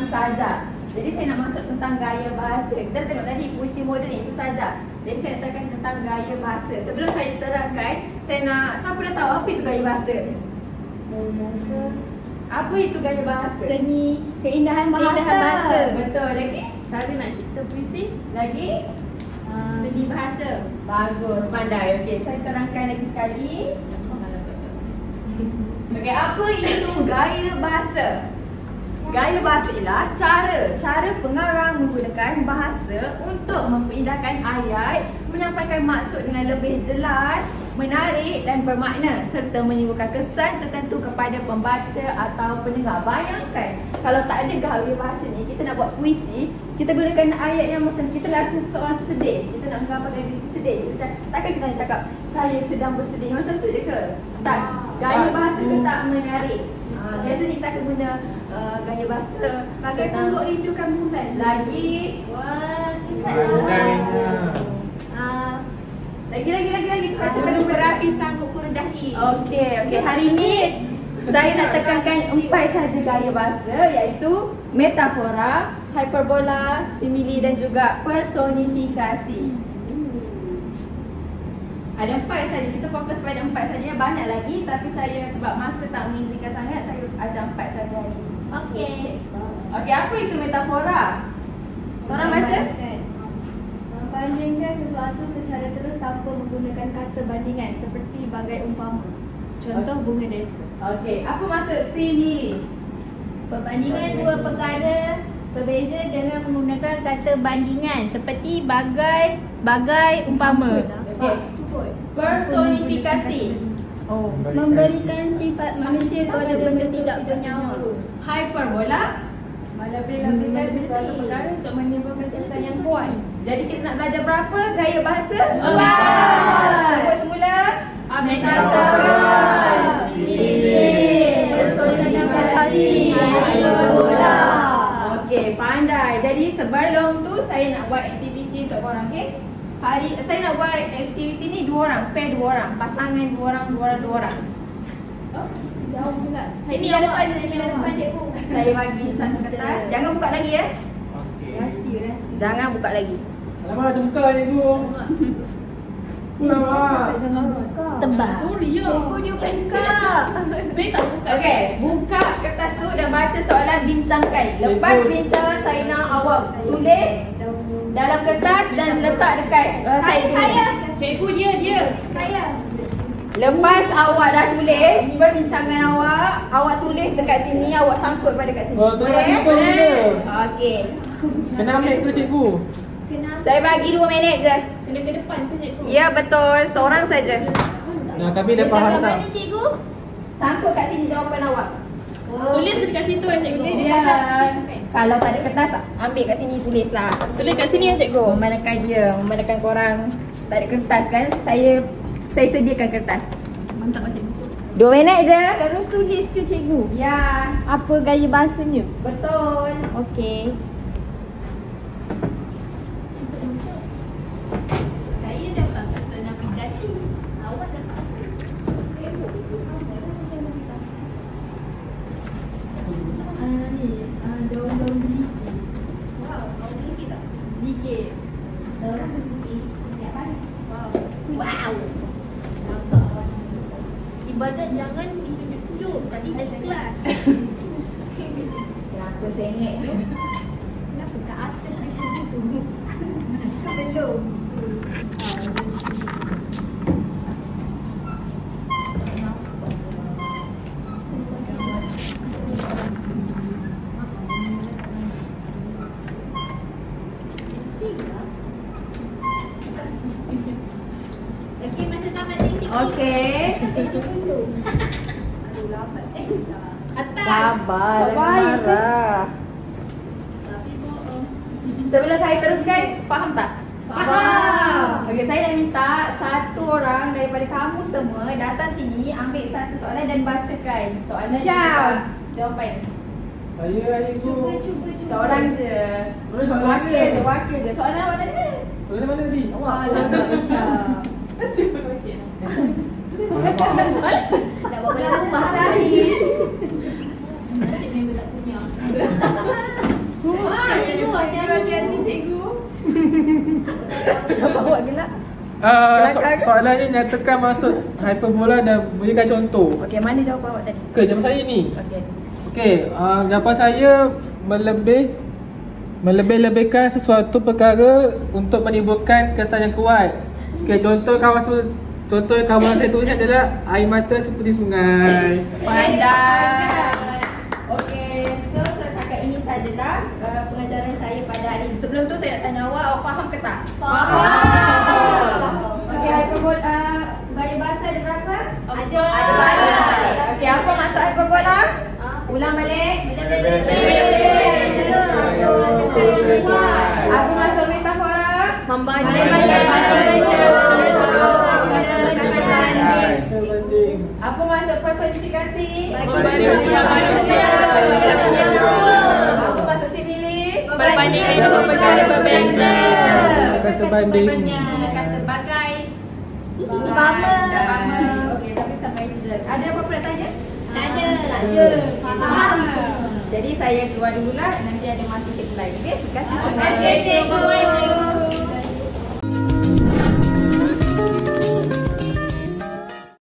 saja. Jadi saya nak masuk tentang gaya bahasa. Kita tengok tadi puisi moden itu saja. Jadi saya nak terangkan tentang gaya bahasa. Sebelum saya terangkan, saya nak, siapa dah tahu apa itu gaya bahasa? Gaya bahasa. Apa itu gaya bahasa? Seni keindahan bahasa. Keindahan bahasa. Betul. Lagi? Cara nak cipta puisi. Lagi? Seni bahasa. Bagus, pandai. Okey, saya terangkan lagi sekali. Okey, apa itu gaya bahasa? Gaya bahasa ialah cara pengarang menggunakan bahasa untuk memperindahkan ayat, menyampaikan maksud dengan lebih jelas, menarik dan bermakna serta menimbulkan kesan tertentu kepada pembaca atau pendengar. Bayangkan kalau tak ada gaya bahasa ni, kita nak buat puisi, kita gunakan ayat yang macam kita rasa seseorang tu sedih, kita nak menggambarkan diri kita sedih, takkan kita nak cakap saya sedang bersedih, macam tu je ke? Tak, gaya bahasa tu tak menarik. Biasanya kita akan guna gaya bahasa Bagai pungguk rindukan bulan. lagi. Wah, Lagi cepat berapi sanggup kuredahi. Okey, hari ni saya nak tekankan 4 sahaja gaya bahasa, iaitu metafora, hyperbola, simili dan juga personifikasi. Ada 4 saja, kita fokus pada 4 saja. Banyak lagi tapi saya sebab masa tak mengizinkan sangat, saya ajar 4 saja lagi. Okey. Okey, apa itu metafora? Seorang baca? Membandingkan sesuatu secara terus tanpa menggunakan kata bandingan seperti bagai umpama. Contoh bunga desa. Okey, apa maksud simili? Perbandingan dua perkara berbeza dengan menggunakan kata bandingan seperti bagai umpama. Okey. Personifikasi. Memberikan sifat manusia kepada benda tidak bernyawa. Hyperbola. Melabelkan sesuatu perkara untuk menimbulkan kesan yang kuat. Jadi kita nak belajar berapa gaya bahasa? 4. Sebut semula. Metafora, simili, personifikasi, hyperbola. Okey, pandai. Jadi sebelum tu saya nak buat aktiviti untuk korang, okey? Saya nak buat aktiviti ni 2 orang, pair 2 orang, pasangan 2 orang. Jauh pula. Sini dah depan, cikgu. Saya bagi satu kertas. Jangan buka lagi ya. Rahsia. Jangan buka lagi. Alamak, terbuka cikgu. Alamak. Tebal. Sorry ya. Cikgu dia buka. Saya tak buka. Okey, buka kertas tu dan baca soalan bincangkan. Lepas bincang, saya nak awak tulis dalam kertas dan letak dekat saya. Cikgu dia. Saya. Lepas awak dah tulis perbincangan awak tulis dekat sini, awak sangkut pada dekat sini. Oh, tu nak simpan dia. Okey. Kena ambil tu cikgu. Saya bagi 2 minit je. Kena ke depan tu cikgu. Ya betul, seorang saja. Nah, kami dah faham Letak kat tak? mana cikgu? Sangkut kat sini jawapan awak. Tulis dekat situ cikgu. Ya. Kalau tak ada kertas, ambil kat sini tulislah. Tulis kat sini ya cikgu. Memandangkan korang tak ada kertas kan, saya sediakan kertas. Mantap cikgu. 2 minit je. Terus tulis ke cikgu? Ya, Apa gaya bahasanya? betul. Okey. Saya dapat personifikasi. Awak dapat apa? Daun-daun zikir. Wow, daun zikir tak? Zikir. Daun zikir. Wow. Ibadat jangan ditunjuk-tunjuk. Tadi dah kelas. Kenapa sengit tu? Kenapa kat atas lagi tu? Belum. Okey, masa tamat tinggi. Okey. Aduh, lambat. Atas. Sabar, marah. Tapi bohong. Sebelum saya teruskan, faham tak? Faham. Okey, saya nak minta satu orang daripada kamu semua datang sini, ambil satu soalan dan bacakan soalan dan Syam. jawapan. Saya cikgu. Cuba. Seorang je. Boleh soalan dia. Wakil je. Soalan awak tadi mana? Soalan mana tadi? Awak. Siapa baca? Nak buat balik rumah tadi. Nasib member tak punya. Soalan ni nyatakan maksud hyperbola dan berikan contoh. Okey, mana jawapan awak tadi? Okey, jawapan saya ni. Okey. Okey, jawapan saya melebih-lebihkan sesuatu perkara untuk menimbulkan kesan yang kuat. Okey, contoh yang kawan saya tulis adalah air mata seperti sungai. Pandai. Okey, so setakat ini sajalah pengajaran saya pada hari ini. Sebelum tu saya nak tanya awak faham ke tak? Faham. Okey, hyperbola gaya bahasa ada berapa? Ada. Ada banyak. Okey, apa maksud hyperbola? Ulang balik. Apa maksud metafora? Membanding. Apa maksud personifikasi? Manusia. Apa maksud simile? Berbanding dengan dua perkara berbeza. Kata banding. Kata bagai. Umpama. Okey, tapi sampai ini je. Ada apa-apa nak tanya? Tak ada. Faham. Jadi saya keluar dululah, nanti ada masa cikgu lain. Okey, terima kasih Terima sangat. kasih, cikgu.